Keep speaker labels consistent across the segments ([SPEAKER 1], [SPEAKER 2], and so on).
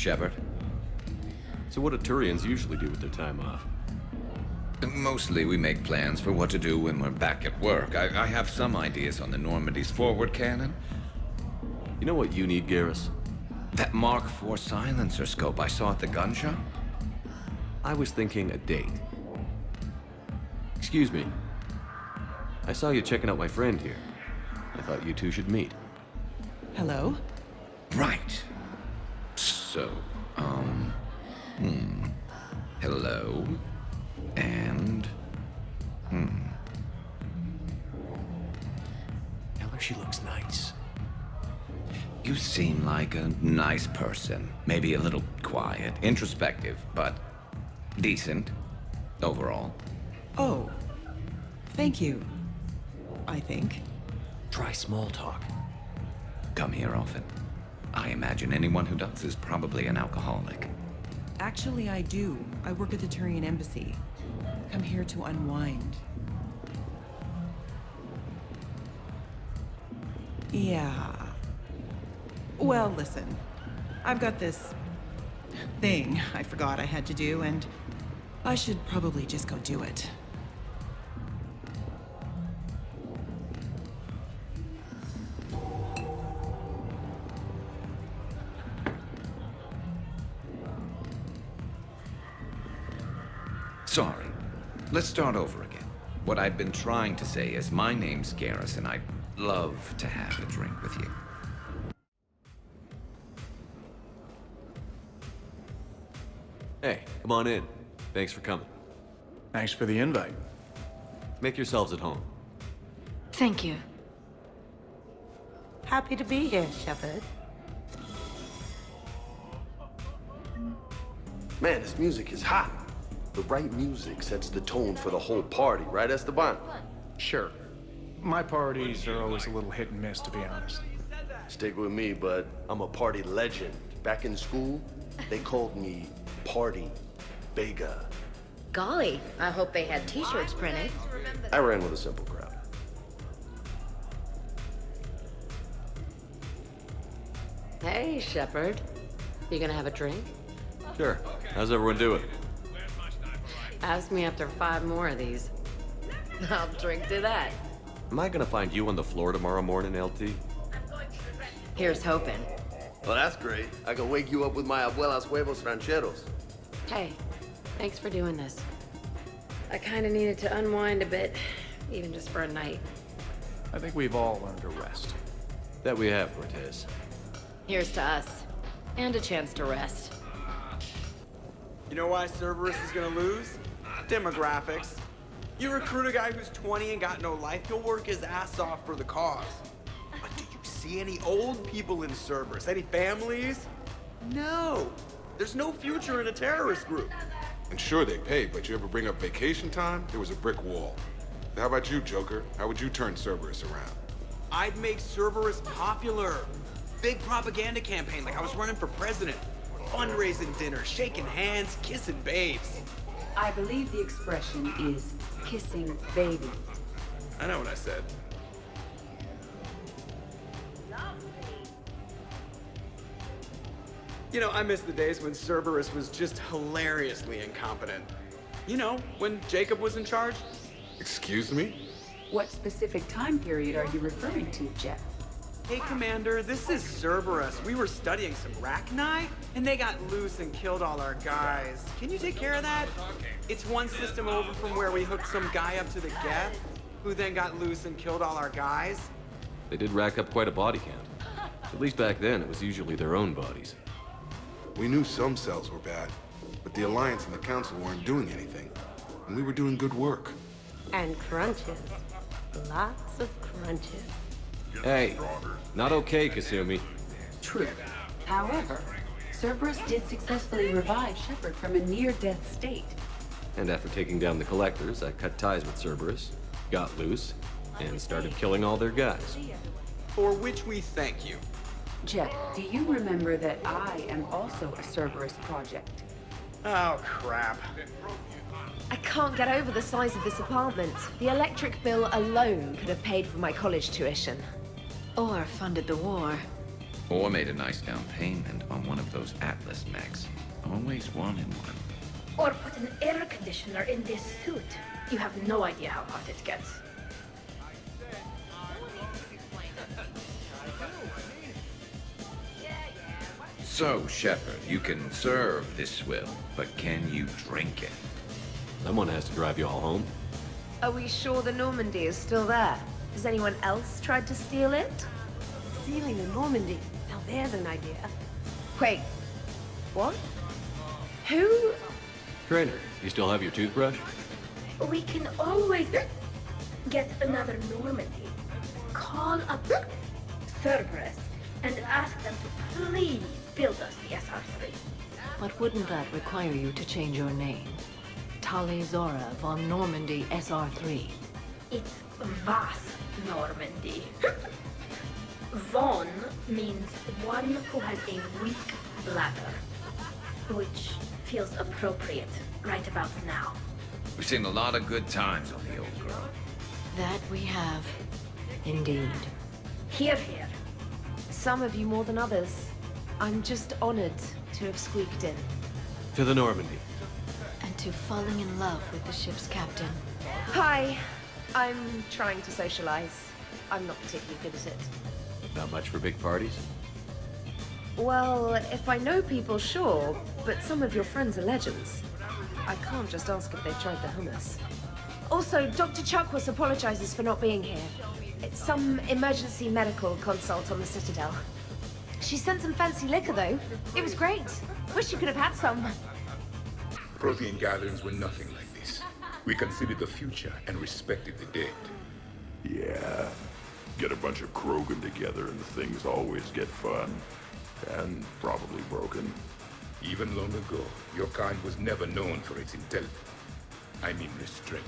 [SPEAKER 1] Shepard.
[SPEAKER 2] So what do Turians usually do with their time off?
[SPEAKER 1] Mostly we make plans for what to do when we're back at work. I have some ideas on the Normandy's forward cannon.
[SPEAKER 2] You know what you need, Garrus?
[SPEAKER 1] That Mark IV silencer scope I saw at the gun shop?
[SPEAKER 2] I was thinking a date. Excuse me. I saw you checking out my friend here. I thought you two should meet.
[SPEAKER 3] Hello?
[SPEAKER 1] Right. So, hello. And,
[SPEAKER 2] Tell her she looks nice.
[SPEAKER 1] You seem like a nice person. Maybe a little quiet, introspective, but decent overall.
[SPEAKER 3] Oh. Thank you. I think.
[SPEAKER 2] Try small talk.
[SPEAKER 1] Come here often. I imagine anyone who does is probably an alcoholic.
[SPEAKER 3] Actually, I do. I work at the Turian embassy. Come here to unwind. Yeah. Well, listen. I've got this thing I forgot I had to do, and I should probably just go do it.
[SPEAKER 1] Sorry. Let's start over again. What I've been trying to say is my name's Garrus, and I'd love to have a drink with you.
[SPEAKER 2] Hey, come on in. Thanks for coming.
[SPEAKER 4] Thanks for the invite.
[SPEAKER 2] Make yourselves at home.
[SPEAKER 5] Thank you.
[SPEAKER 6] Happy to be here, Shepard.
[SPEAKER 7] Man, this music is hot. The right music sets the tone for the whole party, right, Esteban?
[SPEAKER 4] Sure. My parties are always a little hit and miss, to be honest.
[SPEAKER 7] Stick with me, bud. I'm a party legend. Back in school, they called me Party Vega.
[SPEAKER 5] Golly, I hope they had t-shirts printed.
[SPEAKER 7] I ran with a simple crowd.
[SPEAKER 8] Hey, Shepard. You gonna have a drink?
[SPEAKER 2] Sure. How's everyone doing?
[SPEAKER 8] Ask me after 5 more of these. I'll drink to that.
[SPEAKER 2] Am I gonna find you on the floor tomorrow morning, LT?
[SPEAKER 8] Here's hoping.
[SPEAKER 7] Well, that's great. I can wake you up with my abuela's huevos rancheros.
[SPEAKER 8] Hey, thanks for doing this. I kinda needed to unwind a bit, even just for a night.
[SPEAKER 4] I think we've all learned to rest.
[SPEAKER 2] That we have, Cortez.
[SPEAKER 8] Here's to us. And a chance to rest.
[SPEAKER 9] You know why Cerberus is gonna lose? Demographics. You recruit a guy who's 20 and got no life, he'll work his ass off for the cause. But do you see any old people in Cerberus? Any families? No. There's no future in a terrorist group.
[SPEAKER 10] And sure they pay, but you ever bring up vacation time, there was a brick wall. How about you, Joker? How would you turn Cerberus around?
[SPEAKER 9] I'd make Cerberus popular. Big propaganda campaign like I was running for president. Fundraising dinner, shaking hands, kissing babes.
[SPEAKER 11] I believe the expression is kissing babies.
[SPEAKER 9] I know what I said. You know, I miss the days when Cerberus was just hilariously incompetent. You know, when Jacob was in charge.
[SPEAKER 10] Excuse me?
[SPEAKER 11] What specific time period are you referring to, Jeff?
[SPEAKER 9] Hey, Commander, this is Cerberus. We were studying some Rachni, and they got loose and killed all our guys. Can you take care of that? It's one system over from where we hooked some guy up to the Geth, who then got loose and killed all our guys.
[SPEAKER 2] They did rack up quite a body count. At least back then, it was usually their own bodies.
[SPEAKER 10] We knew some cells were bad, but the Alliance and the Council weren't doing anything. And we were doing good work.
[SPEAKER 6] And crunches. Lots of crunches.
[SPEAKER 2] Hey, not okay, Kasumi.
[SPEAKER 11] True. However, Cerberus did successfully revive Shepard from a near-death state.
[SPEAKER 2] And after taking down the Collectors, I cut ties with Cerberus, got loose, and started killing all their guys.
[SPEAKER 9] For which we thank you.
[SPEAKER 11] Jeff, do you remember that I am also a Cerberus project?
[SPEAKER 9] Oh, crap.
[SPEAKER 5] I can't get over the size of this apartment. The electric bill alone could have paid for my college tuition. Or funded the war.
[SPEAKER 1] Or made a nice down payment on one of those Atlas mechs. Always wanted one.
[SPEAKER 12] Or put an air conditioner in this suit. You have no idea how hot it gets.
[SPEAKER 1] So, Shepard, you can serve this swill, but can you drink it?
[SPEAKER 2] Someone has to drive you all home.
[SPEAKER 5] Are we sure the Normandy is still there? Has anyone else tried to steal it?
[SPEAKER 6] Stealing the Normandy. Now there's an idea.
[SPEAKER 5] Wait, what? Who?
[SPEAKER 2] Trainer, you still have your toothbrush?
[SPEAKER 12] We can always get another Normandy. Call up Cerberus and ask them to please build us the SR3.
[SPEAKER 11] But wouldn't that require you to change your name? Tali Zora von Normandy SR3.
[SPEAKER 12] It's Vas Normandy. Von means one who has a weak bladder, which feels appropriate right about now.
[SPEAKER 1] We've seen a lot of good times on the old girl.
[SPEAKER 11] That we have. Indeed.
[SPEAKER 12] Here, here.
[SPEAKER 5] Some of you more than others. I'm just honored to have squeaked in.
[SPEAKER 2] To the Normandy.
[SPEAKER 11] And to falling in love with the ship's captain.
[SPEAKER 5] Hi. I'm trying to socialize. I'm not particularly good at it.
[SPEAKER 2] Not much for big parties?
[SPEAKER 5] Well, if I know people, sure, but some of your friends are legends. I can't just ask if they've tried the hummus. Also, Dr. Chuckwas apologizes for not being here. It's some emergency medical consult on the Citadel. She sent some fancy liquor, though. It was great. Wish you could have had some.
[SPEAKER 13] Protean gatherings were nothing like this. We considered the future and respected the dead.
[SPEAKER 14] Yeah. Get a bunch of Krogan together and things always get fun. And probably broken.
[SPEAKER 13] Even long ago, your kind was never known for its intelligence. I mean restraint.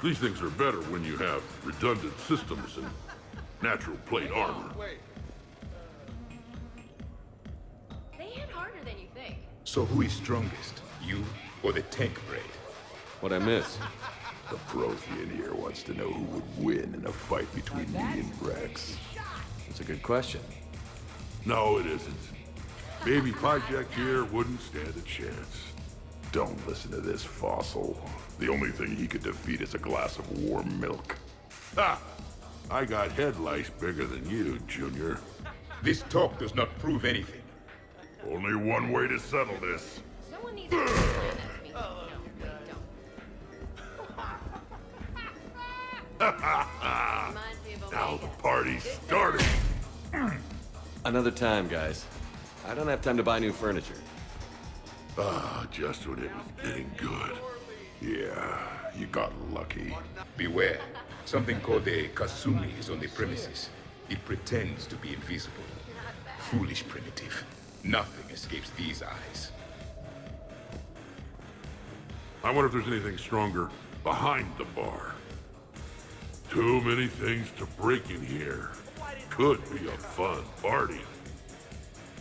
[SPEAKER 14] These things are better when you have redundant systems and natural plate armor.
[SPEAKER 8] They hit harder than you think.
[SPEAKER 13] So who is strongest, you or the tank braid?
[SPEAKER 2] What'd I miss?
[SPEAKER 14] The Prothean here wants to know who would win in a fight between me and Rex.
[SPEAKER 2] That's a good question.
[SPEAKER 14] No, it isn't. Baby Project here wouldn't stand a chance. Don't listen to this fossil. The only thing he could defeat is a glass of warm milk. Ha! I got head lice bigger than you, Junior.
[SPEAKER 13] This talk does not prove anything.
[SPEAKER 14] Only one way to settle this.
[SPEAKER 8] Someone needs to understand that to me. No, wait, don't.
[SPEAKER 14] Now the party's starting.
[SPEAKER 2] Another time, guys. I don't have time to buy new furniture.
[SPEAKER 14] Ah, just when it was getting good. Yeah, you got lucky.
[SPEAKER 13] Beware. Something called a Kasumi is on the premises. It pretends to be invisible. Foolish primitive. Nothing escapes these eyes.
[SPEAKER 14] I wonder if there's anything stronger behind the bar. Too many things to break in here. Could be a fun party.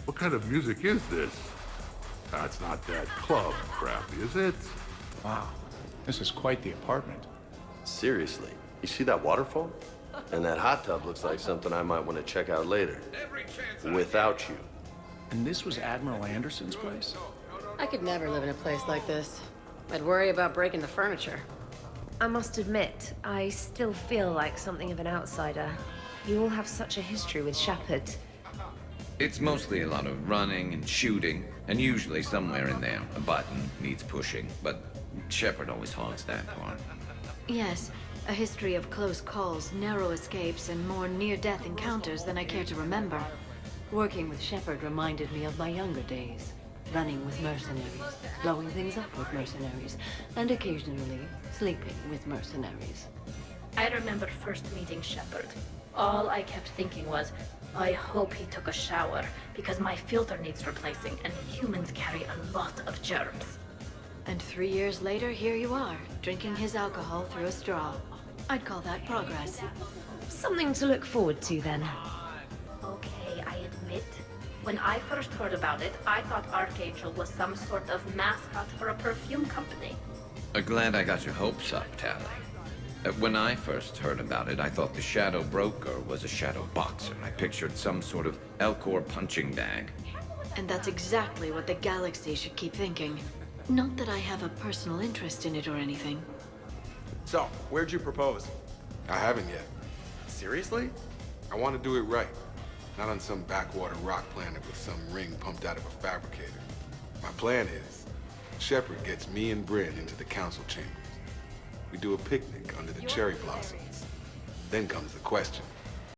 [SPEAKER 14] What kind of music is this? That's not that club crap, is it?
[SPEAKER 4] Wow, this is quite the apartment.
[SPEAKER 7] Seriously, you see that waterfall? And that hot tub looks like something I might want to check out later. Without you.
[SPEAKER 4] And this was Admiral Anderson's place?
[SPEAKER 8] I could never live in a place like this. I'd worry about breaking the furniture.
[SPEAKER 5] I must admit, I still feel like something of an outsider. You all have such a history with Shepard.
[SPEAKER 1] It's mostly a lot of running and shooting, and usually somewhere in there, a button needs pushing, but Shepard always hogs that part.
[SPEAKER 11] Yes, a history of close calls, narrow escapes, and more near-death encounters than I care to remember. Working with Shepard reminded me of my younger days. Running with mercenaries, blowing things up with mercenaries, and occasionally sleeping with mercenaries.
[SPEAKER 12] I remember first meeting Shepard. All I kept thinking was, I hope he took a shower, because my filter needs replacing, and humans carry a lot of germs.
[SPEAKER 11] And 3 years later, here you are, drinking his alcohol through a straw. I'd call that progress.
[SPEAKER 5] Something to look forward to, then.
[SPEAKER 12] Okay, I admit. When I first heard about it, I thought Archangel was some sort of mascot for a perfume company.
[SPEAKER 1] Glad I got your hopes up, Tally. When I first heard about it, I thought the Shadow Broker was a shadow boxer. I pictured some sort of Elcor punching bag.
[SPEAKER 11] And that's exactly what the galaxy should keep thinking. Not that I have a personal interest in it or anything.
[SPEAKER 9] So, where'd you propose?
[SPEAKER 10] I haven't yet.
[SPEAKER 9] Seriously?
[SPEAKER 10] I want to do it right. Not on some backwater rock planet with some ring pumped out of a fabricator. My plan is, Shepard gets me and Bryn into the council chambers. We do a picnic under the cherry blossoms. Then comes the question.